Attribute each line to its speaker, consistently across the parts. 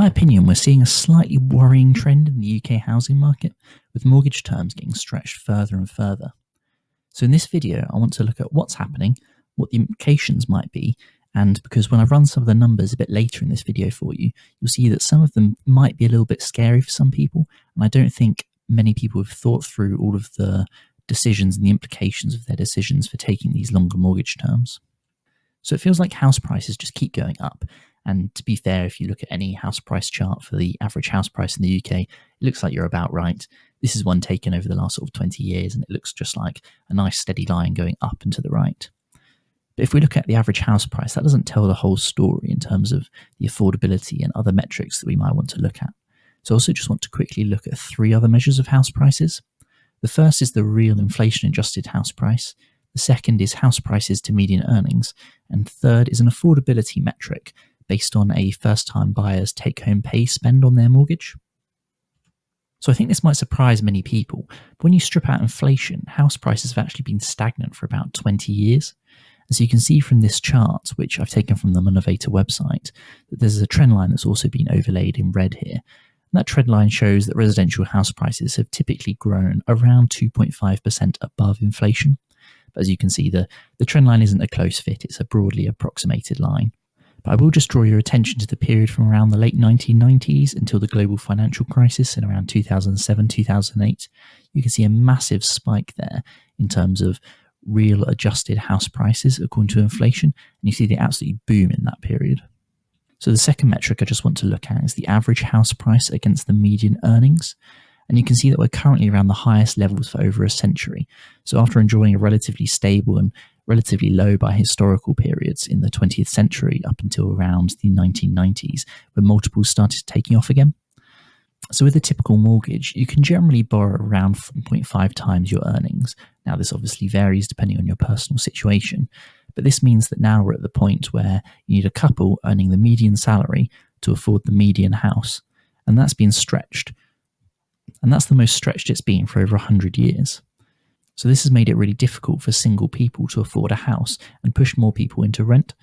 Speaker 1: my opinion, we're seeing a slightly worrying trend in the UK housing market, with mortgage terms getting stretched further and further. So in this video, I want to look at what's happening, what the implications might be, and because when I run some of the numbers a bit later in this video for you, you'll see that some of them might be a little bit scary for some people, and I don't think many people have thought through all of the decisions and the implications of their decisions for taking these longer mortgage terms. So it feels like house prices just keep going up. And to be fair, if you look at any house price chart for the average house price in the UK, it looks like you're about right. This is one taken over the last sort of 20 years, and it looks just like a nice steady line going up and to the right. But if we look at the average house price, that doesn't tell the whole story in terms of the affordability and other metrics that we might want to look at. So I also just want to quickly look at three other measures of house prices. The first is the real inflation-adjusted house price. The second is house prices to median earnings. And third is an affordability metric based on a first-time buyer's take-home pay spend on their mortgage. So I think this might surprise many people, but when you strip out inflation, house prices have actually been stagnant for about 20 years. And so you can see from this chart, which I've taken from the Monovator website, that there's a trend line that's also been overlaid in red here. And that trend line shows that residential house prices have typically grown around 2.5% above inflation. But as you can see, the trend line isn't a close fit, it's a broadly approximated line. But I will just draw your attention to the period from around the late 1990s until the global financial crisis in around 2007, 2008. You can see a massive spike there in terms of real adjusted house prices according to inflation, and you see the absolute boom in that period. So the second metric I just want to look at is the average house price against the median earnings. And you can see that we're currently around the highest levels for over a century. So after enjoying a relatively stable and relatively low by historical periods in the 20th century up until around the 1990s, when multiples started taking off again. So with a typical mortgage, you can generally borrow around 4.5 times your earnings. Now this obviously varies depending on your personal situation, but this means that now we're at the point where you need a couple earning the median salary to afford the median house, and that's been stretched. And that's the most stretched it's been for over 100 years. So this has made it really difficult for single people to afford a house and pushed more people into rent.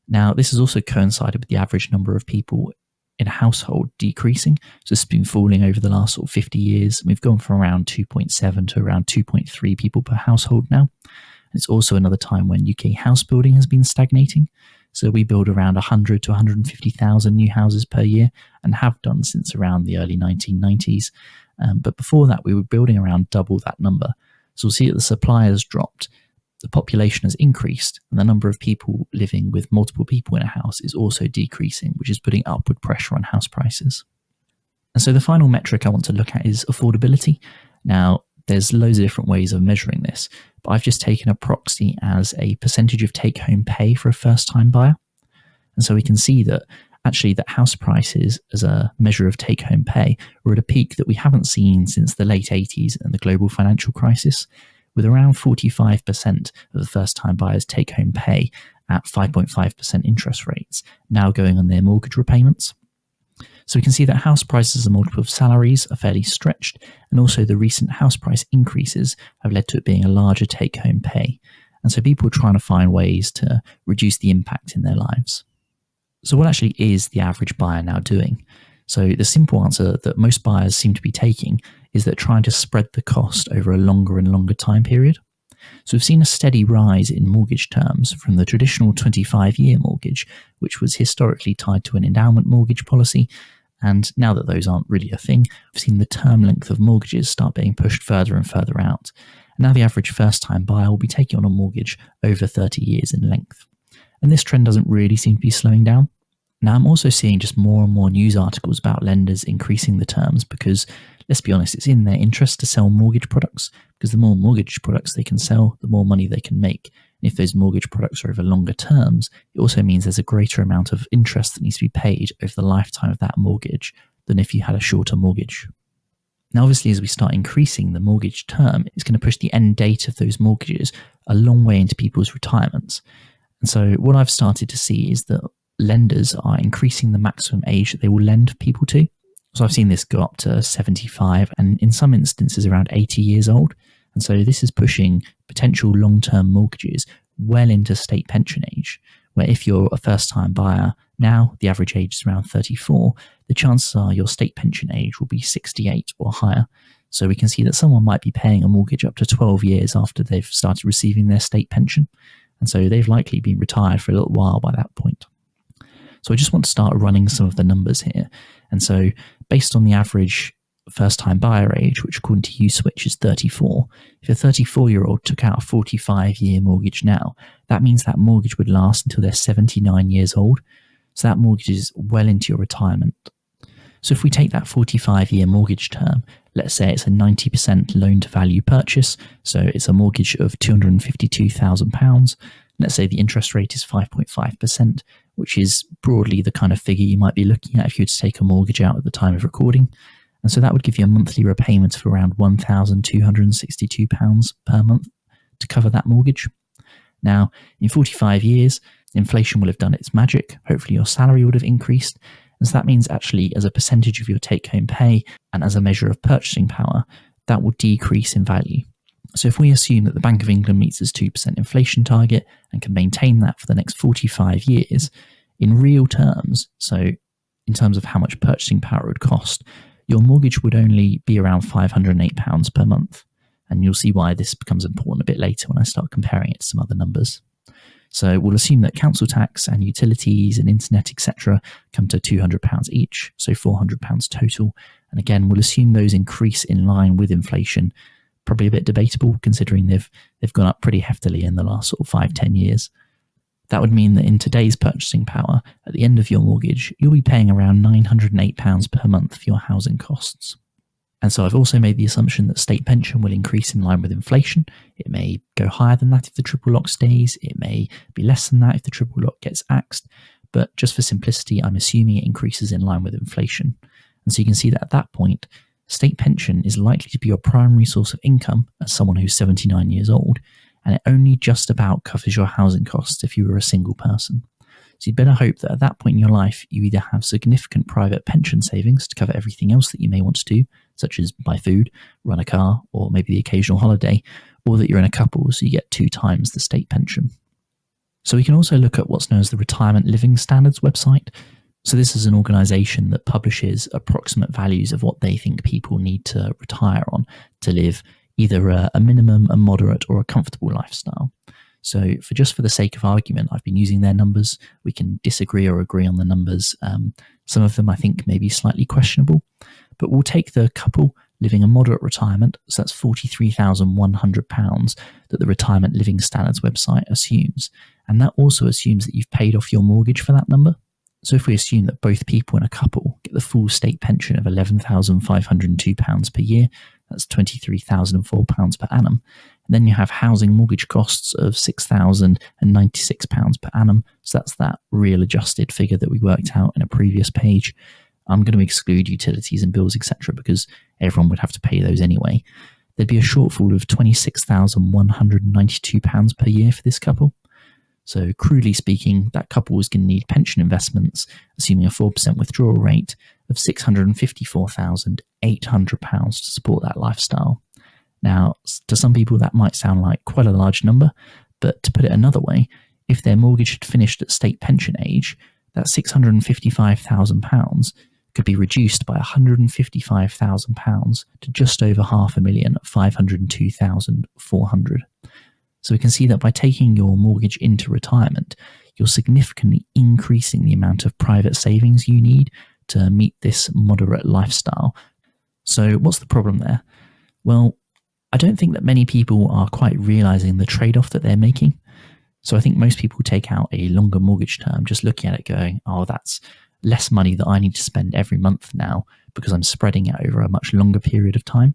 Speaker 1: Now, this has also coincided with the average number of people in a household decreasing. So it's been falling over the last sort of 50 years. We've gone from around 2.7 to around 2.3 people per household now. It's also another time when UK house building has been stagnating. So we build around 100 to 150,000 new houses per year and have done since around the early 1990s. But before that, we were building around double that number. So we'll see that the supply has dropped, the population has increased, and the number of people living with multiple people in a house is also decreasing, which is putting upward pressure on house prices. And so the final metric I want to look at is affordability. Now, there's loads of different ways of measuring this, but I've just taken a proxy as a percentage of take-home pay for a first-time buyer. And so we can see that actually that house prices as a measure of take-home pay are at a peak that we haven't seen since the late 80s and the global financial crisis, with around 45% of the first-time buyers' take-home pay at 5.5% interest rates now going on their mortgage repayments. So we can see that house prices as a multiple of salaries are fairly stretched, and also the recent house price increases have led to it being a larger take-home pay. And so people are trying to find ways to reduce the impact in their lives. So what actually is the average buyer now doing? So the simple answer that most buyers seem to be taking is that trying to spread the cost over a longer and longer time period. So we've seen a steady rise in mortgage terms from the traditional 25-year mortgage, which was historically tied to an endowment mortgage policy. And now that those aren't really a thing, we've seen the term length of mortgages start being pushed further and further out. And now the average first-time buyer will be taking on a mortgage over 30 years in length. And this trend doesn't really seem to be slowing down. Now, I'm also seeing just more and more news articles about lenders increasing the terms because, let's be honest, it's in their interest to sell mortgage products, because the more mortgage products they can sell, the more money they can make. And if those mortgage products are over longer terms, it also means there's a greater amount of interest that needs to be paid over the lifetime of that mortgage than if you had a shorter mortgage. Now, obviously, as we start increasing the mortgage term, it's going to push the end date of those mortgages a long way into people's retirements. And so what I've started to see is that lenders are increasing the maximum age that they will lend people to. So I've seen this go up to 75 and in some instances around 80 years old. And so this is pushing potential long-term mortgages well into state pension age, where if you're a first-time buyer now, the average age is around 34, the chances are your state pension age will be 68 or higher. So we can see that someone might be paying a mortgage up to 12 years after they've started receiving their state pension. And so they've likely been retired for a little while by that point. So I just want to start running some of the numbers here. And so based on the average first-time buyer age, which according to USwitch is 34, if a 34-year-old took out a 45-year mortgage now, that means that mortgage would last until they're 79 years old. So that mortgage is well into your retirement. So if we take that 45-year mortgage term, let's say it's a 90% loan-to-value purchase, so it's a mortgage of £252,000. Let's say the interest rate is 5.5%, which is broadly the kind of figure you might be looking at if you were to take a mortgage out at the time of recording. And so that would give you a monthly repayment of around £1,262 per month to cover that mortgage. Now, in 45 years, inflation will have done its magic. Hopefully your salary would have increased. And so that means actually as a percentage of your take-home pay and as a measure of purchasing power, that will decrease in value. So if we assume that the Bank of England meets its 2% inflation target and can maintain that for the next 45 years, in real terms, so in terms of how much purchasing power it would cost, your mortgage would only be around £508 per month. And you'll see why this becomes important a bit later when I start comparing it to some other numbers. So we'll assume that council tax and utilities and internet, etc., come to £200 each, so £400 total. And again, we'll assume those increase in line with inflation. Probably a bit debatable considering they've gone up pretty heftily in the last sort of 5-10 years. That would mean that in today's purchasing power, at the end of your mortgage, you'll be paying around £908 per month for your housing costs. And so I've also made the assumption that state pension will increase in line with inflation. It may go higher than that if the triple lock stays. It may be less than that if the triple lock gets axed. But just for simplicity, I'm assuming it increases in line with inflation. And so you can see that at that point, state pension is likely to be your primary source of income as someone who's 79 years old, and it only just about covers your housing costs if you were a single person. So you'd better hope that at that point in your life, you either have significant private pension savings to cover everything else that you may want to do, such as buy food, run a car, or maybe the occasional holiday, or that you're in a couple so you get 2 times the state pension. So we can also look at what's known as the Retirement Living Standards website. So this is an organisation that publishes approximate values of what they think people need to retire on to live either a minimum, a moderate, or a comfortable lifestyle. So for the sake of argument, I've been using their numbers. We can disagree or agree on the numbers. Some of them I think may be slightly questionable, but we'll take the couple living a moderate retirement, so that's £43,100 that the Retirement Living Standards website assumes. And that also assumes that you've paid off your mortgage for that number. So if we assume that both people in a couple get the full state pension of £11,502 per year, that's £23,004 per annum. And then you have housing mortgage costs of £6,096 per annum. So that's that real adjusted figure that we worked out in a previous page. I'm going to exclude utilities and bills, etc., because everyone would have to pay those anyway. There'd be a shortfall of £26,192 per year for this couple. So crudely speaking, that couple is going to need pension investments, assuming a 4% withdrawal rate, of £654,800 to support that lifestyle. Now, to some people that might sound like quite a large number, but to put it another way, if their mortgage had finished at state pension age, that £655,000 could be reduced by £155,000 to just over £500,000 at £502,400. So we can see that by taking your mortgage into retirement, you're significantly increasing the amount of private savings you need to meet this moderate lifestyle. So what's the problem there? Well, I don't think that many people are quite realizing the trade-off that they're making. So I think most people take out a longer mortgage term just looking at it going, oh, that's less money that I need to spend every month now because I'm spreading it over a much longer period of time.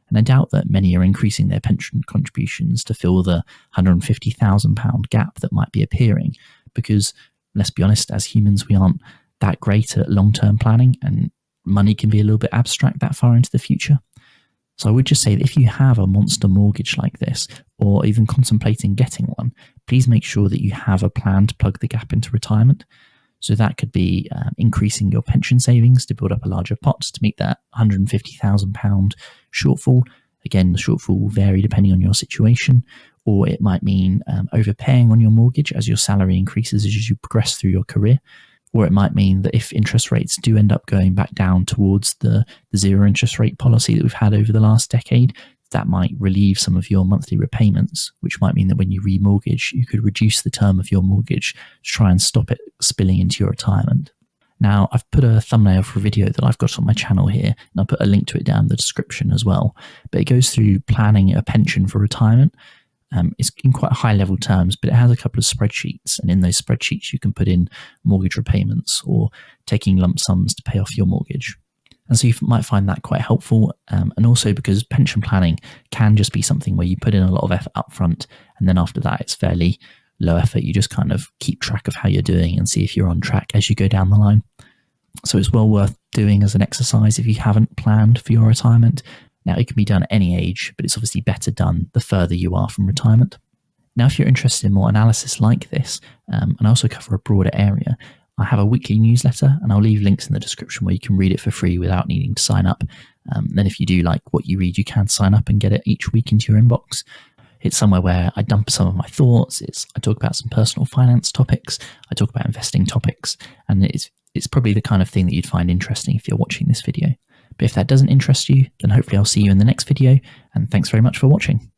Speaker 1: And I doubt that many are increasing their pension contributions to fill the £150,000 gap that might be appearing because, let's be honest, as humans, we aren't that great at long-term planning and money can be a little bit abstract that far into the future. So I would just say that if you have a monster mortgage like this, or even contemplating getting one, please make sure that you have a plan to plug the gap into retirement. So that could be increasing your pension savings to build up a larger pot to meet that £150,000 shortfall. Again, the shortfall will vary depending on your situation. or it might mean overpaying on your mortgage as your salary increases as you progress through your career. Or it might mean that if interest rates do end up going back down towards the zero interest rate policy that we've had over the last decade, that might relieve some of your monthly repayments, which might mean that when you remortgage, you could reduce the term of your mortgage to try and stop it spilling into your retirement. Now, I've put a thumbnail for a video that I've got on my channel here, and I'll put a link to it down in the description as well. But it goes through planning a pension for retirement. It's in quite high level terms, but it has a couple of spreadsheets, and in those spreadsheets you can put in mortgage repayments or taking lump sums to pay off your mortgage. And so you might find that quite helpful, and also because pension planning can just be something where you put in a lot of effort up front, and then after that it's fairly low effort. You just kind of keep track of how you're doing and see if you're on track as you go down the line. So it's well worth doing as an exercise if you haven't planned for your retirement. Now, it can be done at any age, but it's obviously better done the further you are from retirement. Now, if you're interested in more analysis like this, and I also cover a broader area, I have a weekly newsletter, and I'll leave links in the description where you can read it for free without needing to sign up. Then if you do like what you read, you can sign up and get it each week into your inbox. It's somewhere where I dump some of my thoughts. I talk about some personal finance topics. I talk about investing topics, and it's probably the kind of thing that you'd find interesting if you're watching this video. But if that doesn't interest you, then hopefully I'll see you in the next video, and thanks very much for watching.